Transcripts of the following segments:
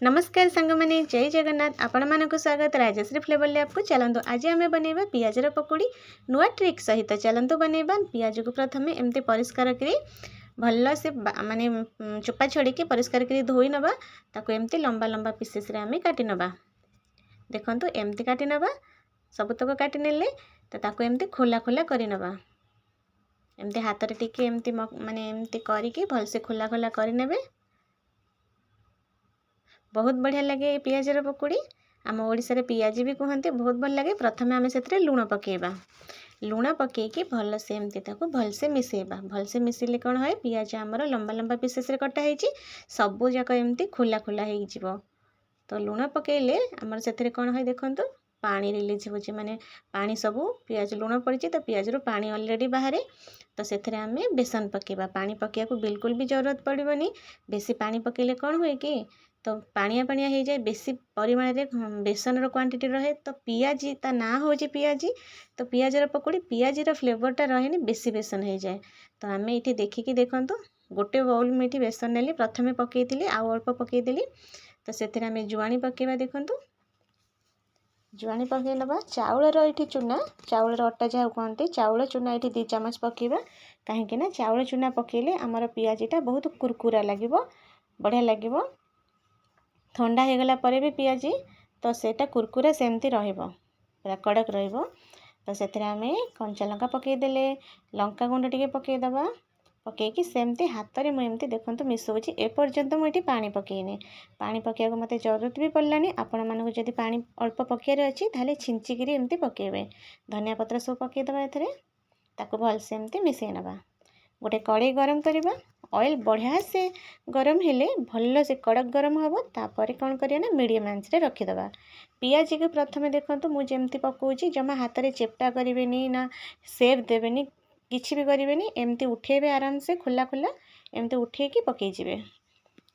नमस्कार सांग मैंने जय जगन्नाथ आपण मानक स्वागत राजश्री फ्लेवर लैब को। चलतु आज आम बनवा पियाजर पकोड़ी नुआ ट्रिक सहित। चलतु बनवा पियाज को प्रथम एमती परिष्कार करी भल से माने चोपा छड़ी परिष्कार करी धोई नबा ताको एमती लंबा लंबा पीसेस रे आमे काटी नबा। देखंतु एमती काटी नबा सबुतक काटी नेले तो ताको एमती खोला खोला करी नबा। एमती हाथ रे टिके एमती माने एमती करिके भल से खोला खोला करी नेबे। बहुत बढ़िया लगे ये पियाजर पकोड़ी। आम ओडिशा पियाजी भी कहते बहुत भल लगे। प्रथम आम से लुण पकेबा। लुण पकईकी भल से एमती ताको भल से मिसेबा। भल से मिसेले कौन है पियाज आमर लंबा लंबा पीसेस रे कटा है सबू जाक एमती खोला खोला हो। तो लुण पकेले आमर से कौन है देखंतु पानी रिलीज हो माने पानी सबू पियाज लुण पड़ी तो पियाज रू पानी ऑलरेडी बाहर। तो से आम बेसन पकेबा। पानी पकेया को बिल्कुल भी जरूरत पड़ोनी। बेसी पानी पकेले कौन हुए कि तो पानिया पानिया हो जाए बेसी परिमाण रे बेसन क्वांटिटी रहे। तो पियाजी ता ना हो पियाजी तो पियाजर पकोड़ी पियाजीर फ्लेवरटा रहे बेसी बेसन हो जाए। तो आम ये देखिकी देखंतु गोटे बाउल में ये बेसन नेली प्रथमे पकईली आउ अल्प पकईदेली। तो से आम जुआणी पकेबा। देखंतु जुआणी पकई नबा। चाउलर ये चूना चाउलर अटा जहाँ कहते चाउल चूना ये 2 चामच पकेबा। कहीं चाउल चूना पकेले आमर पियाजीटा बहुत कुरकुरा लगे बढ़िया लगे। ठंडा हो गला परे भी पियाजी तो सेटा कुरकुरा सेमती रहिबो पूरा कड़क रहिबो। तो से आम कंचा लंका पकईदेले लंका गुंड टिके पकईदबा। पकईकी सेमती हाथ में मुझे देखते मिसौची एपर्यंत मुझे पानी पकईनी। पानी पकड़ा को मत जरूरत भी पड़ानी। आपण मानक जदि पानी अल्प पकेयर अच्छी ताले छिंचिकी एमती पकेबे। धनिया पत्र सब पकईदबा एथरे ताको भल से एमती मिसई नबा। गोटे कड़ाई गरम करवा। ऑयल बढ़िया से गरम हेले भल से कड़क गरम हम। तापर कौन करिया ना मीडियम आंच रे रखिदबा। पियाजी को प्रथमे देखंतु मु जेमती पकाउची जमा हाथ रे चेप्टा करिवेनी ना सेव देवेनी किछि भी करिवेनी। एमती उठेबे आराम से खुला खुला एमती उठेकी पकई जिवे।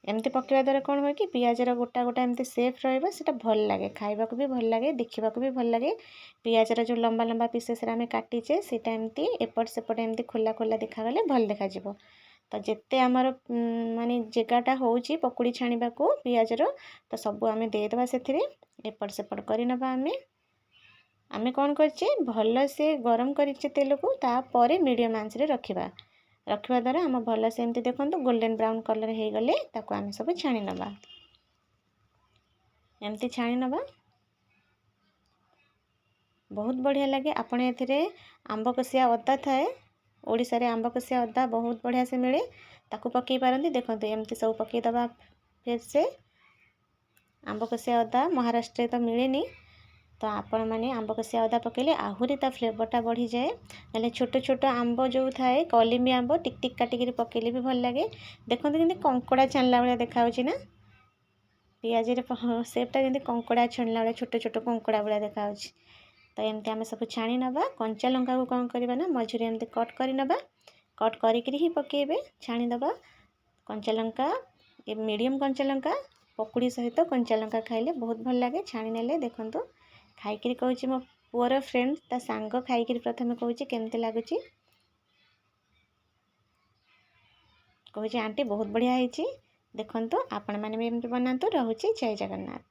एमती पकेवा द्वारा कौन हो कि पियाजर गोटा गोटा एमती सेफ रहिबा सेटा भल लगे खाइबा को भी भल लगे देखिबा को भी भल लगे। पियाजर जो लंबा लंबा पीसेस रे आमे काटीचे सेटा एमती एपट सेपट एमती खोला खोला देखा गले भल देखा जिवो। तो जिते आमर माने जगटा होउची पकोड़ी छाणीबा को पियाजर तो सबू आमे देदबा सेथिरे एपट सेपट करि नबा। आमे कौन करचे भल से गरम करिचे तेल को तापरे मीडियम आंच रे रखिबा। रखिबा द्वारा आम भल से एमती देखंतु गोल्डन ब्राउन कलर हो गले ताको आमे सब छाणी नबा। एमती छाणी नबा बहुत बढ़िया लगे। आपण एथिरे आंब कसिया अदा थाए ओडिशा रे आंब कसिया अदा बहुत बढ़िया से मिले ताको पकई पारंती। देखंतु एमती सब पकई दबा। फिर से आंब कसिया अदा महाराष्ट्र तो मिलेनी तो आपण माने आंब कसिया अदा पकेले आहुरी ता फ्लेवरटा बढ़ी जाए। ना छोट छोट आंब जो थाए कलिमी आंब टिक टिक काटिक पकेले भी भल लगे। देखते कि कंकड़ा छाणला भाया देखा ना पियाजी सेपटा जमी कंकड़ा छाणला भाया छोट छोट कंकड़ा भाया देखा। तो एमती आम सब छाणी नबा। कंचा लंका को कौन करवा ना मझुरी एमती कट कर नबा। कट करिकी ही पकेबे छाणी दबा। कंचा लंका मीडियम कंचा लंका पकोड़ी सहित कंचा लंका खाइले बहुत भल लगे। छाणी नेले देखंतु खाइकी कहूँ मो पुअर फ्रेंड ता सांग खाइकी प्रथम कहूँ केमती लगुच कहूँ आंटी बहुत बढ़िया होती। देखंतु आपण मैंने भी एमती बनातु। रहुची जय जगन्नाथ।